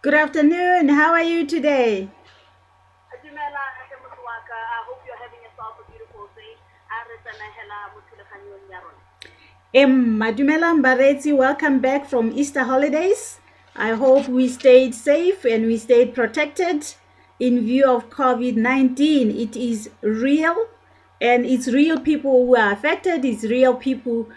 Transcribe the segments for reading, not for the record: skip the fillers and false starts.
Good afternoon. How are you today? Dumela ntate motho wa ka. I hope you're having yourself a beautiful day. A re tsamahela mo thulaganyong ya rona. Madumela Mbaretsi, welcome back from Easter holidays. I hope we stayed safe and we stayed protected in view of COVID-19. It is real, and it's real people who are affected. It's real people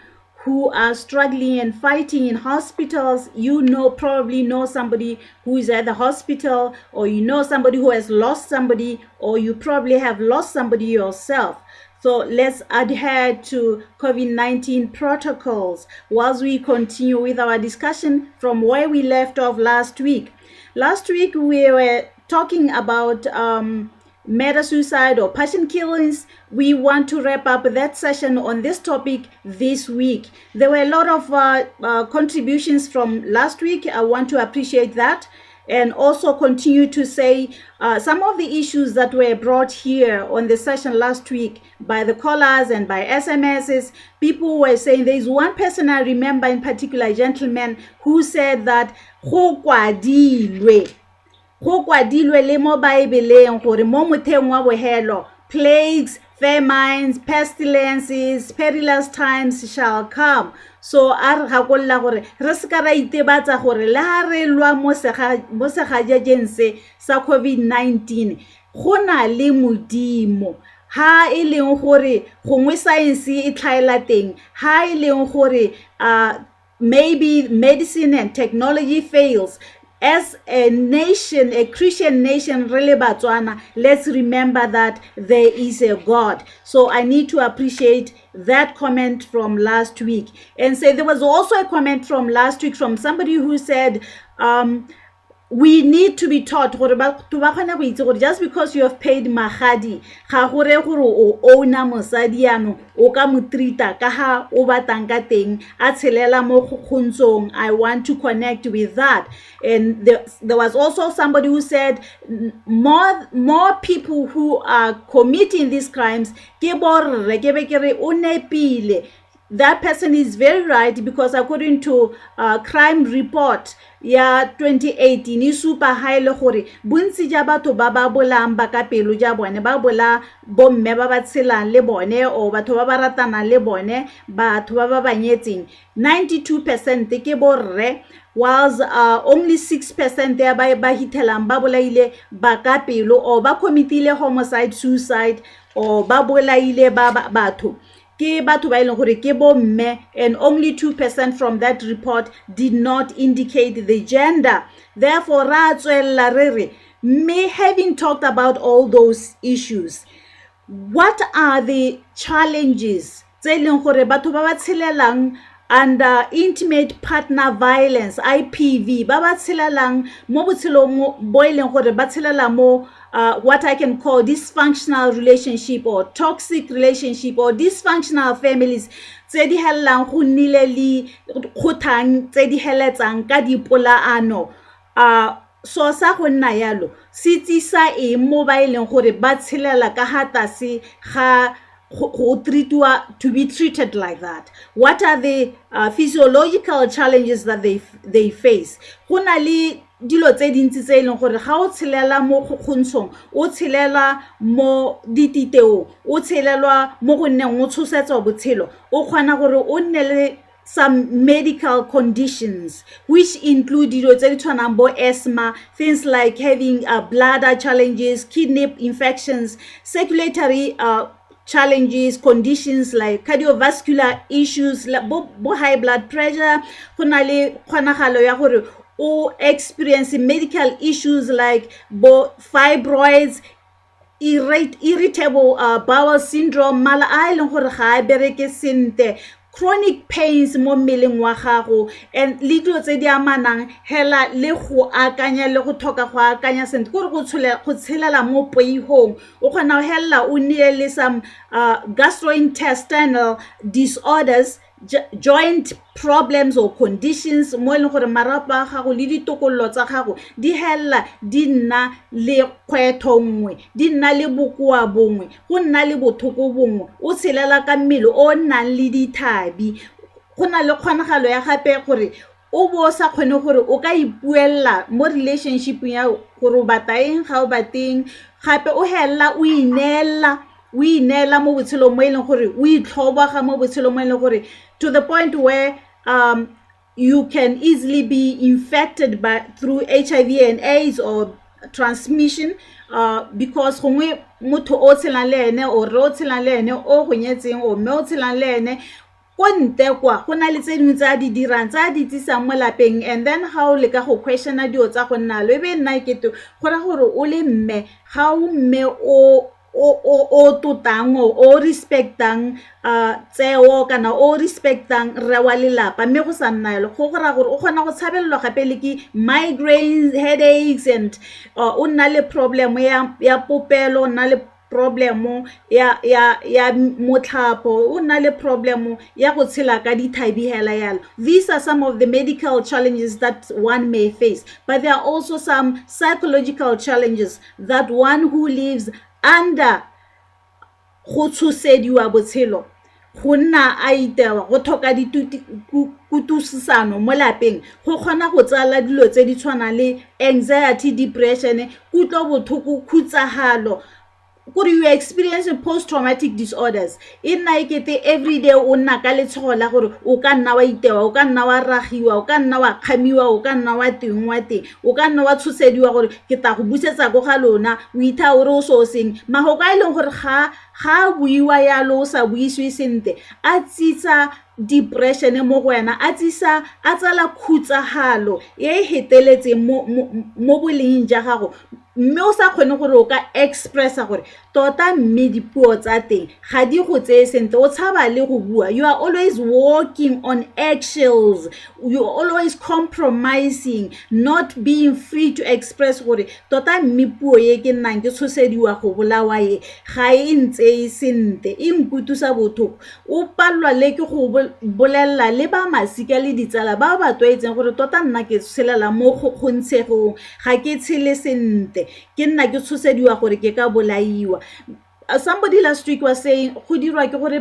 who are struggling and fighting in hospitals. You probably know somebody who is at the hospital, or you know somebody who has lost somebody, or you probably have lost somebody yourself. So let's adhere to COVID-19 protocols whilst we continue with our discussion from where we left off last week. Last week we were talking about murder suicide or passion killings. We want to wrap up that session on this topic this week. There were a lot of contributions from last week. I want to appreciate that, and also continue to say some of the issues that were brought here on the session last week by the callers and by SMSs. People were saying, there's one person I remember in particular, a gentleman, who said that go kwadilwe le mo Baebeleng gore mo motheng wa bohelo, plagues, famines, pestilences, perilous times shall come. So a re gakolla gore re se ka ra itebatsa gore le ha re lwa mo segajajeng se sa COVID-19 go na le modimo, ha e leng gore gongwe science e tlhaela teng, ha e leng gore maybe medicine and technology fails. As a nation, a Christian nation, really Batswana, let's remember that there is a God. So I need to appreciate that comment from last week. And say there was also a comment from last week from somebody who said, we need to be taught just because you have paid mahadi ga gore gore o owna mosadi ano o ka mo treata ka ha o batang ka teng a tshelela mo khuntshong. I want to connect with that. And there was also somebody who said more people who are committing these crimes ke borre ke be ke re o nepile. That person is very right, because according to crime report ya 2018 e supa haile gore bontsi ja batho ba ba bolang ba ka pelo ja bone ba bola bomme ba ba tshelang le bone o batho ba ba ratana le bone batho ba ba banyetseng. 92% ke borre, whilst only 6% ya ba hithelang ba bolaile ba ka pelo o ba committile homicide, suicide, o ba bolaile ba batho ke batho ba ileng gore ke bomme, and only 2% from that report did not indicate the gender. Therefore, ra tswella re re, me having talked about all those issues, what are the challenges tse ileng gore batho ba ba tshelelang under intimate partner violence, IPV, ba ba tshelelang mo botshelong bo ileng gore ba tshelela mo what I can call dysfunctional relationship or toxic relationship or dysfunctional families tse di hellang go nnile le khotang tse di heletsang ka dipolaano. So sa go nna yalo se tsisa mo ba ileng gore ba tshelela ka hatase ga to be treated like that. What are the physiological challenges that they face? Go na le dilo tse dintsi tse ileng gore ga o tshelela mo khuntshong o tshelela mo dititeo o tshelelwa mo go nneng o tshosetsa botshelo o kgona gore o nne le some medical conditions which include dilo tse di tshwanang bo asthma, things like having bladder challenges, kidney infections, circulatory challenges, conditions like cardiovascular issues, bo high blood pressure, go na le kgonagalo ya gore o experience medical issues like fibroids, irritable bowel syndrome, mala a ileng gore ga a bereke sente, chronic pains mo mmeleng wa gago, and le dilo tse di amanang hela le go akanya le go thoka go akanya sente gore go tshelela mo poihong o kgona hella o nnile le some gastrointestinal disorders, joint problems or conditions mo ileng gore marapo a gago le ditokololo tsa gago di hella di nna le kgwetho nngwe, di nna le bokoa bongwe, go nna le bothoko bongwe, o tshelela ka mmele o nnang le dithabi. Go na le kgonagalo ya gape gore o bo sa kgone gore o ka ipuella mo relationship ya gore o batang ga o bateng gape o hella o inela mo botshelong mo eleng gore o itlhoba ga mo botshelong mo eleng gore to the point where you can easily be infected through HIV and AIDS or transmission because gongwe motho o tshelang le ene o re o tshelang le ene o go nyetseng o mme o tshelang le ene ko nte kwa go na le tse dingwe tsa di dirang tsa di tsisang mo lapeng and then how le ka go questiona dio tsa go nna lo be nna ke to go ra gore o le mme ga o mme o totang o respectang tseo kana o respectang re wa lelapa mme go sa nna go gora gore o kgona go tshabelelwa gape le ke migraines, headaches and o nna le problem ya popelo, o nna le problem ya motlhapo, o nna le problem ya go tshela ka ditlhabi hela yalo. These are some of the medical challenges that one may face, but there are also some psychological challenges that one who lives under go tshosediwa botshelo go nna a itewa go thoka kutusisano mo lapeng go kgona go tsala dilo tse di tshwana le anxiety, depression, kutlo bothoko, khutsagalo, kuri you experiencing post-traumatic disorders. Nna ikete everyday o nna ka letshogo la gore o ka nna wa itewa, o ka nna wa ragiwa, o ka nna wa khamiwa, o ka nna wa tengwa teng, o ka nna wa tshosediwa gore ke ta go busetsa go ga lona o itha o re o so seng mahoka ileng gore ga buiwa ya lo sa buiswe sente a tsitsa depression mo go wena a tsisa a tsala khutsagalo e heteletse mo boleng ja gago mme o sa kgone gore o ka expressa gore tota mme dipuo tsa teng ga di go tseye sente o tshaba le go bua. You are always walking on eggshells, you are always compromising, not being free to express gore tota mme puo ye ke nnang ke tshosediwa go bolawa ye ga e ntseye sente e nkutusa bothoko o palwa le ke go bolella le ba masika le ditsala ba ba toetseng gore tota nna ke tshelela mo go kgontshegong ga ke tshele sente ke nna ke tshosediwa gore ke ka bolaiwa. Somebody last week was saying go dirwa ke gore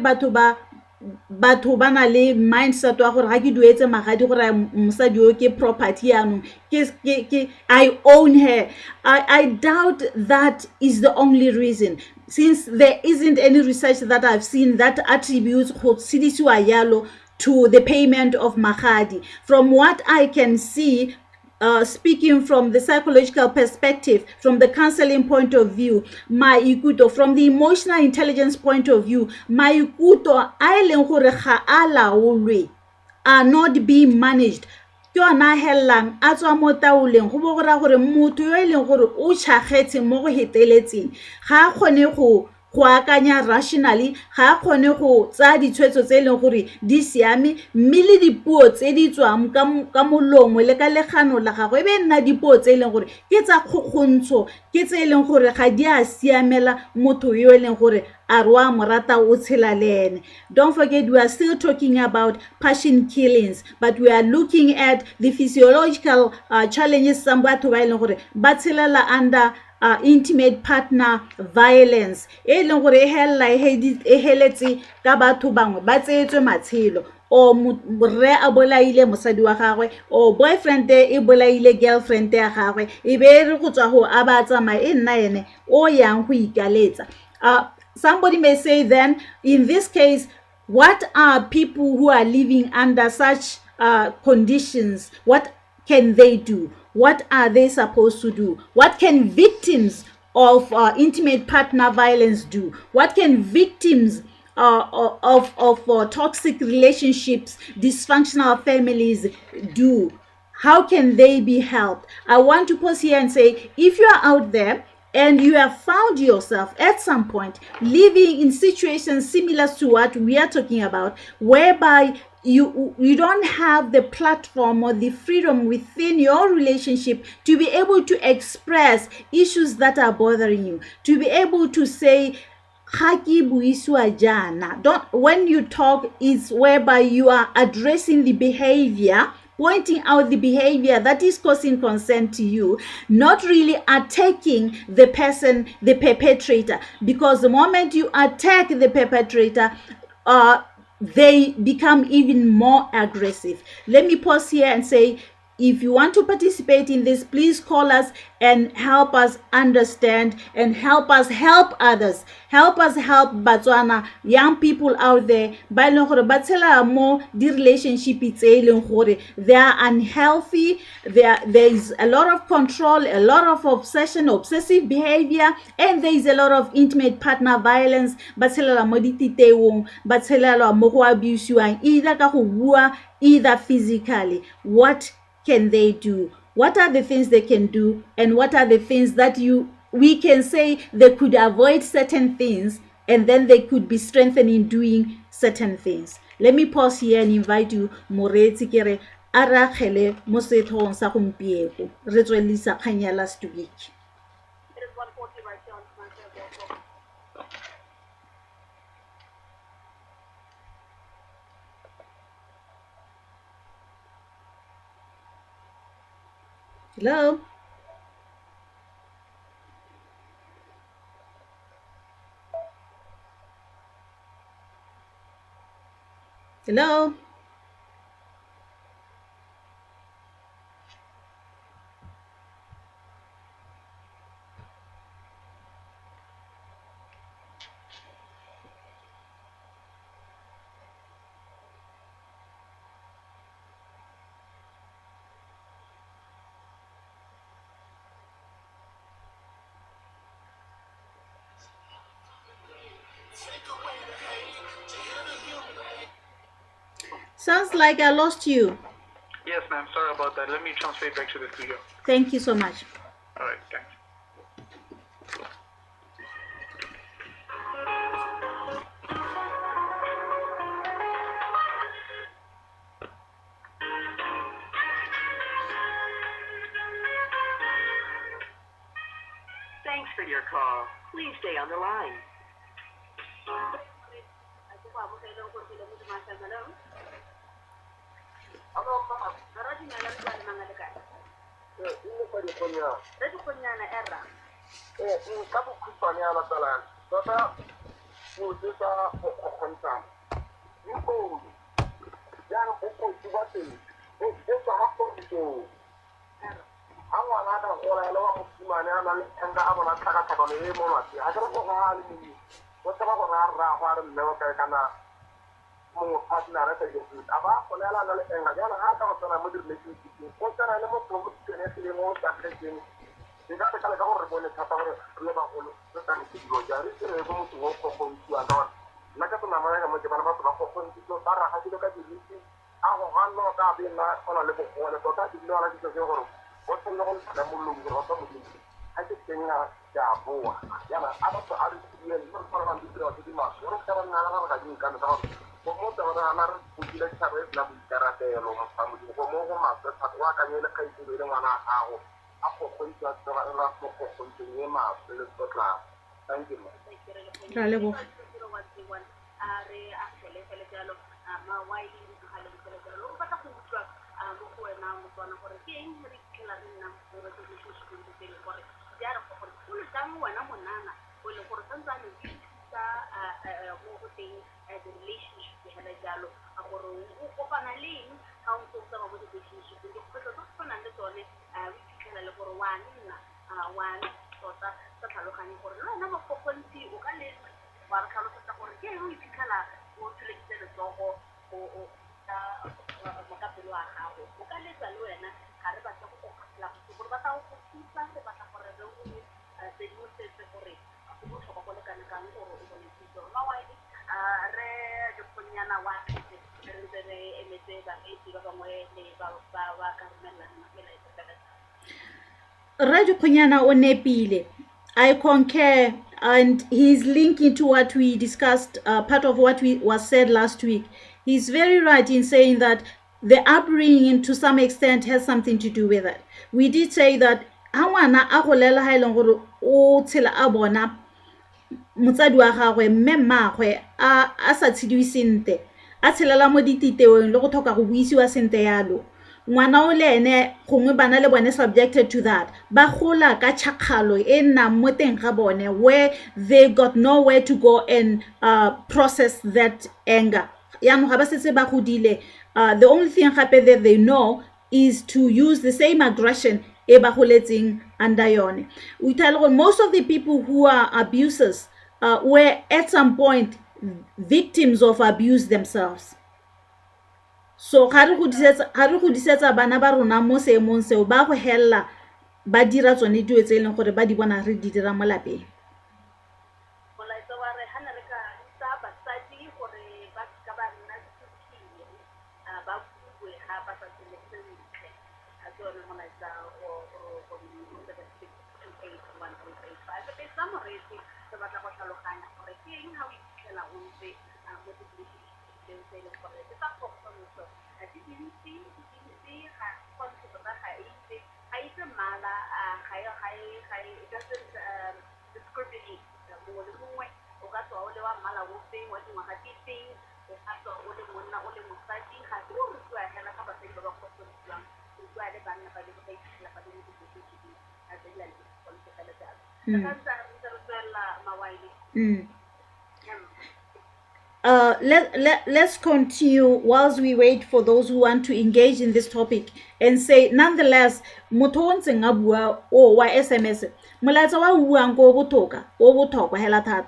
batho ba na le mindset wa gore ga ke duetse magadi gore mosadi o ke property yano ke I own her. I doubt that is the only reason, since there isn't any research that I've seen that attributes go tshedisiwa yalo to the payment of magadi. From what I can see, speaking from the psychological perspective, from the counseling point of view, maikuto, from the emotional intelligence point of view, maikuto a eleng gore ga a laolwe are not being managed. Ke ona hellang a tswa mo taoleng go bo gora gore motho yo eleng gore o tshagetse mo go heteletseng ga kgone go akanya rationally, ga kgone go tsa ditshwetso tse leng gore di siame mme le dipuo tse di tswang ka molomo le ka legano la gagwe be nna dipuo tse leng gore ke tsa kgokgontsho ke tse leng gore ga di a siamela motho yo leng gore a rwa morata o tshela le ene. Don't forget, we are still talking about passion killings, but we are looking at the physiological challenges some batho ba leng gore ba tshelela under intimate partner violence e leng gore e hella e heletse ka batho bangwe ba tsetswe matshelo o re a bolaile mosadi wa gagwe o boyfriend e bolaile girlfriend ya gagwe e be re go tswa go abatsa ma e nna ene o yang go ikaletsa. Somebody may say then, in this case, what are people who are living under such conditions, what can they do? What are they supposed to do? What can victims of intimate partner violence do? What can victims of toxic relationships, dysfunctional families do? How can they be helped? I want to pause here and say, if you are out there and you have found yourself at some point living in situations similar to what we are talking about, whereby you don't have the platform or the freedom within your relationship to be able to express issues that are bothering you, to be able to say, when you talk is whereby you are addressing the behavior, pointing out the behavior that is causing concern to you, not really attacking the person, the perpetrator, because the moment you attack the perpetrator, they become even more aggressive. Let me pause here and say, if you want to participate in this, please call us and help us understand and help us help others. Help us help Batswana, young people out there. Ba leng gore ba tshela mo di relationship tse leng gore they are unhealthy. There is a lot of control, a lot of obsession, obsessive behavior, and there is a lot of intimate partner violence. Ba tshelela mo dititeong, ba tshelela mo go abusewang, either ka go bua, either physically. What can they do? What are the things they can do, and what are the things that we can say they could avoid certain things, and then they could be strengthened in doing certain things? Let me pause here and invite you, Moretsi kere ara khele mo sethong sa gompieko re tswelisa kgang ya last week. It is 1:40 right here on Mmangaka. Hello? Hello? Sounds like I lost you. Yes, ma'am. Sorry about that. Let me transfer it back to the studio. Thank you so much. All right, thanks. Thanks for your call. Please stay on the line. I concur, and he's linking to what we discussed, part of what was said last week. He's very right in saying that the upbringing to some extent has something to do with it. We did say that motsadi wa gagwe mme mmagwe a sa tshidiwe sente a tshelela mo dititeong le go tlhoka go buisiwa sente yalo ngwana o le ene gongwe bana le bone subjected to that ba gola ka tšhakgalo e nnang mo teng ga bone where they got nowhere to go and process that anger the only thing that they know is to use the same aggression under yone. We tell most of the people who are abusers were at some point victims of abuse themselves. So ga re go disetsa bana ba rona mo seemong seo ba go hella ba dira tsone dilo tse eleng gore ba di bona re di dira mo lapeng. Let's continue whilst we wait for those who want to engage in this topic and say, nonetheless, motonse nga bua o wa SMS molatsa wa buang go botoka hela thata.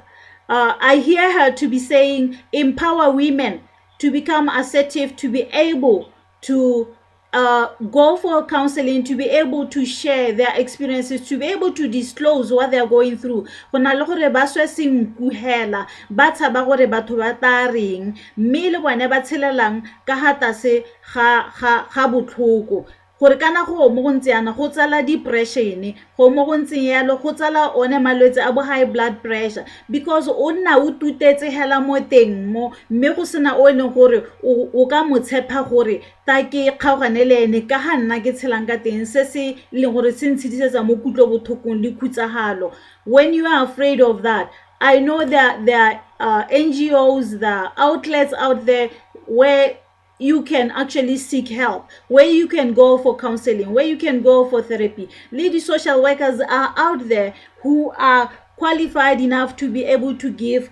I hear her to be saying empower women to become assertive, to be able to go for counseling, to be able to share their experiences, to be able to disclose what they are going through. Gona le gore ba swe sengkuhela ba tshaba gore batho ba tla reng mme le bone ba tshelelang ka hata se ga botlhoko gore kana go mo go ntse yana go tsala depression, go mo go ntse yalo go tsala one malwetse a bo high blood pressure because o nna o tutetse hela mo teng mo mme go sena o ene gore o ka mo tshepa gore ta ke kgaogane le ene ka ga nna ke tshelang ka teng se se le gore se ntshidisetsa mo kutlo bothokong le khutsagalo. When you are afraid of that, I know that there are NGOs, there are outlets out there where you can actually seek help, where you can go for counseling, where you can go for therapy. Lady social workers are out there who are qualified enough to be able to give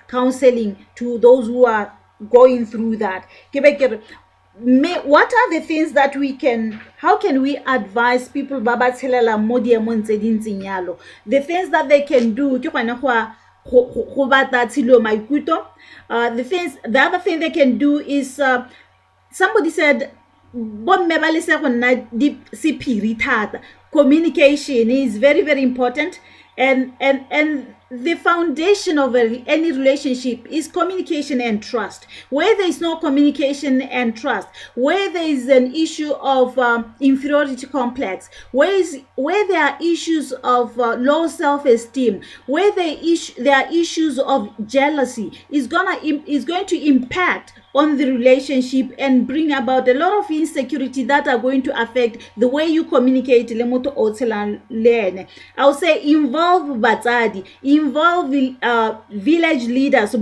counseling to those who are going through that. What are the things that how can we advise people the things that they can do the other thing they can do is somebody said communication is very, very important, and the foundation of any relationship is communication and trust. Where there is no communication and trust, where there is an issue of inferiority complex, where there are issues of low self-esteem, where there are issues of jealousy, is going to impact on the relationship and bring about a lot of insecurity that are going to affect the way you communicate. I would say involve batsadi, involve village leaders,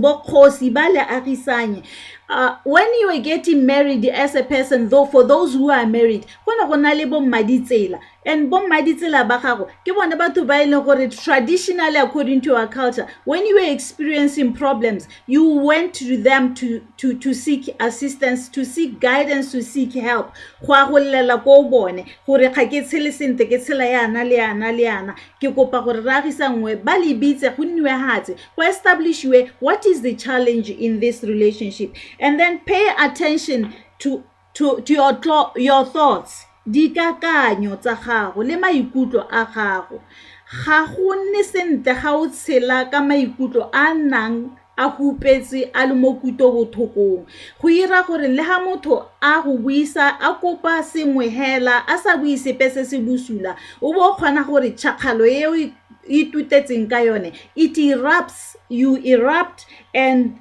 when you are getting married as a person, though, for those who are married, and traditionally, according to our culture, when you were experiencing problems, you went to them to seek assistance, to seek guidance, to seek help. Establish what is the challenge in this relationship, and then pay attention to your thoughts. Dikakanyo tsa gago le maikutlo a gago. Ga go nne sente ga o tshela ka maikutlo a nang a hupetse a le mo kuto bothokong. Go ira gore le ha motho a go buisa a kopa sengwe hela a sa buise pese se busula, o bo khona gore tshakgalo e itutetseng ka yone, it erupts, you erupt and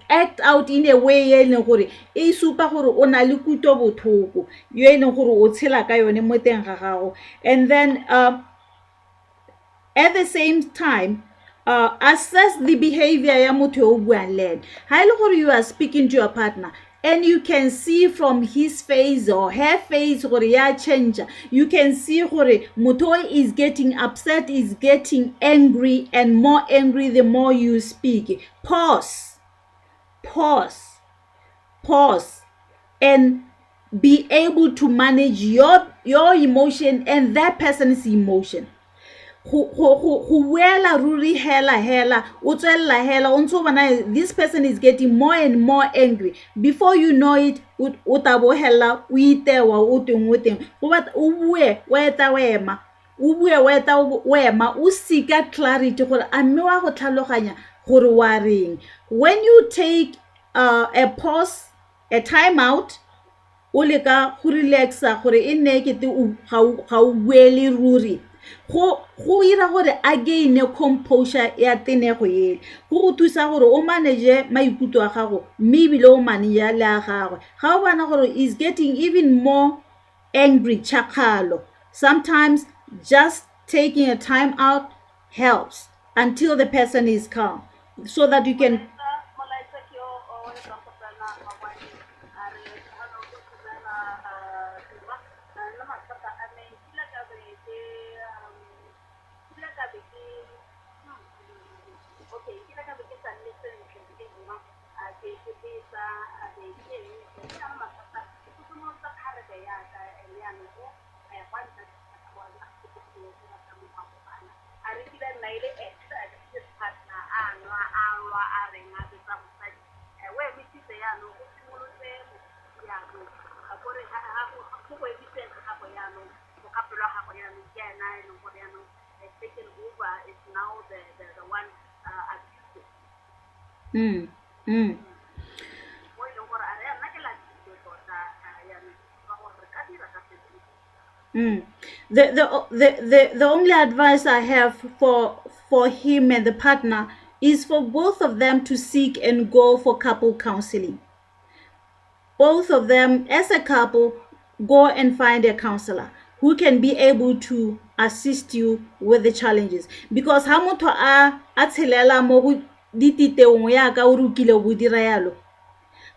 act out in a way e leng gore e supa gore o na le kuto bothoko yo e leng gore o tshela ka yone mo teng ga gago. And then at the same time, assess the behavior ya motho o buang le ene. Ha ile gore you are speaking to your partner and you can see from his face or her face gore ya change, you can see gore motho is getting upset, is getting angry and more angry the more you speak. Pause pause, and be able to manage your emotion and that person's emotion. Go wela ruri hela o tswella hela o ntse bona this person is getting more and more angry. Before you know it, o tabo hela o itewa o teng go bat o bue wa eta wema o bue wa eta wema o sika clarity gore a mme wa go tlhaloganya gore wa reng. When you take a pause, a time out, o leka go relaxa gore e nne ke te ga o buele ruri, go ira gore again composure ya tenego yele, go thusa gore o manage maikutlo a gago mme ebile o manage le a gagwe. Ga o bona gore is getting even more angry, chakalo, sometimes just taking a time out helps until the person is calm, so that you can The only advice I have for him and the partner is for both of them to seek and go for couple counseling. Both of them as a couple go and find a counselor who can be able to assist you with the challenges, because ha motho a tshelela mo go dititeong ya ka o rukile go dira yalo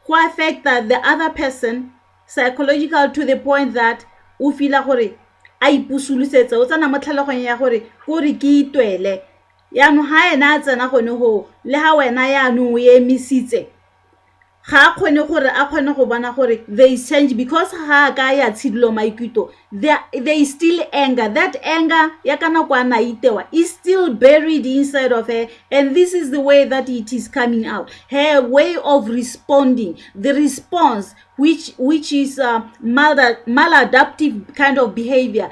go affect the other person psychological to the point that o feel gore a ipusulisetsa o tsana mo tlhaloganya ya gore go re ke itwele ya no ha ena a tsena gone ho le ha wena ya no o emisitse ga khone gore a khone go bona gore they change, because ha ka ya tshidilo maikuto they still anger. That anger ya kana kwa na itewa is still buried inside of her, and this is the way that it is coming out, her way of responding, the response which is maladaptive kind of behavior,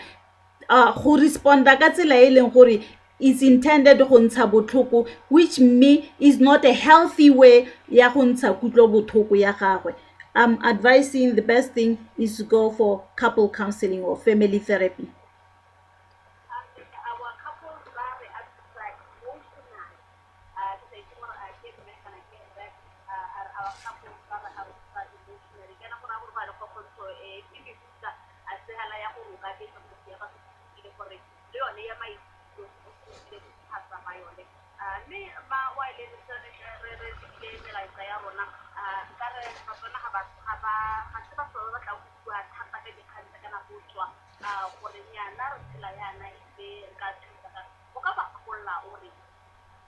go responda ka tsela e leng gore is intended go ntsha botlhoko, which me is not a healthy way ya go ntsha kutlo botlhoko ya gagwe. I'm advising the best thing is to go for couple counseling or family therapy.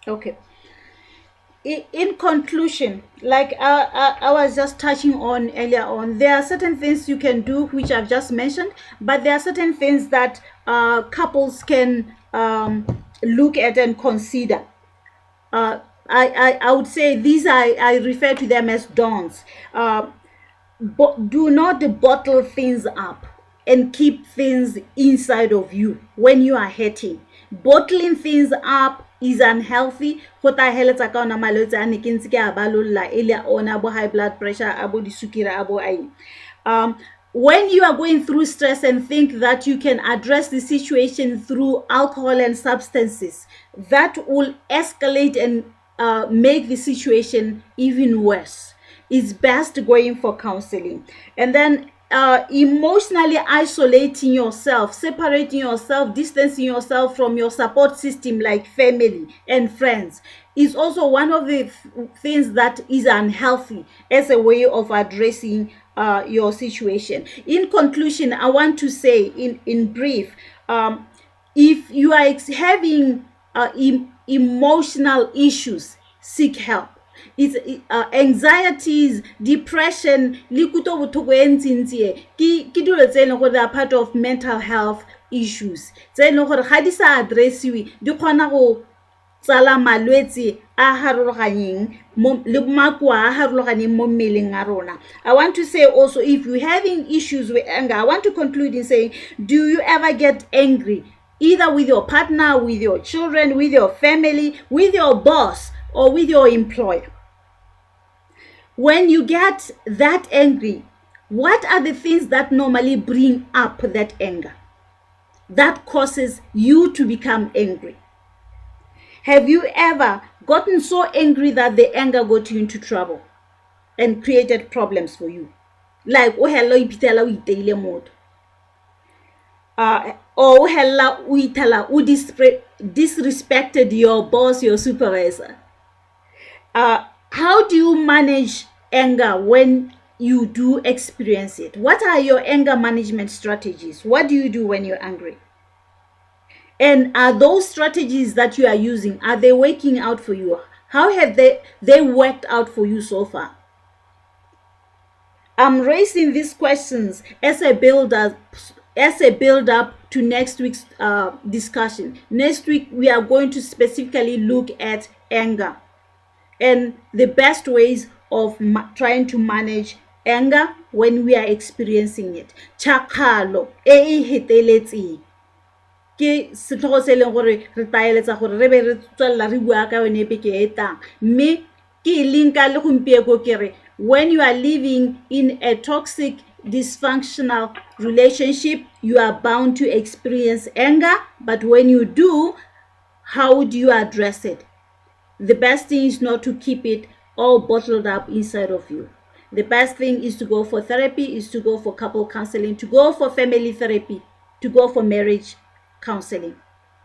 Okay. In conclusion, like I was just touching on earlier on, there are certain things you can do which I've just mentioned, but there are certain things that couples can look at and consider. I would say these I refer to them as dons. But do not bottle things up and keep things inside of you when you are hurting. Bottling things up is unhealthy. High blood pressure, when you are going through stress and think that you can address the situation through alcohol and substances, that will escalate and make the situation even worse. It's best going for counseling. And then emotionally isolating yourself, separating yourself, distancing yourself from your support system like family and friends is also one of the things that is unhealthy as a way of addressing your situation. In conclusion, I want to say in brief, if you are having emotional issues, seek help. it's anxieties, depression, le kuto bothoko e ntsintsi ke dilo tse leng gore they are part of mental health issues tse leng gore ga di sa addressiwe di kgona go tsala malwetse a harologaneng le makoa a harologaneng mo mmeleng a rona. I want to say also, if you're having issues with anger, I want to conclude in saying, do you ever get angry either with your partner, with your children, with your family, with your boss, or with your employer? When you get that angry, what are the things that normally bring up that anger, that causes you to become angry? Have you ever gotten so angry that the anger got you into trouble and created problems for you? Like, oh hello, ipitela o iteile motho. Or hella who disrespected your boss, your supervisor. How do you manage anger when you do experience it? What are your anger management strategies? What do you do when you're angry? And are those strategies that you are using, are they working out for you? How have they worked out for you so far? I'm raising these questions as a build-up to next week's discussion. Next week, we are going to specifically look at anger and the best ways of trying to manage anger when we are experiencing it. Chakalo, heteletse. Ke setlogo se leng gore re taeletsa gore re be re tswella re bua ka yone peke e tang mme ke linka le gompieko kere when you are living in a toxic dysfunctional relationship, you are bound to experience anger, but when you do, how do you address it? The best thing is not to keep it all bottled up inside of you. The best thing is to go for therapy, is to go for couple counseling, to go for family therapy, to go for marriage counseling.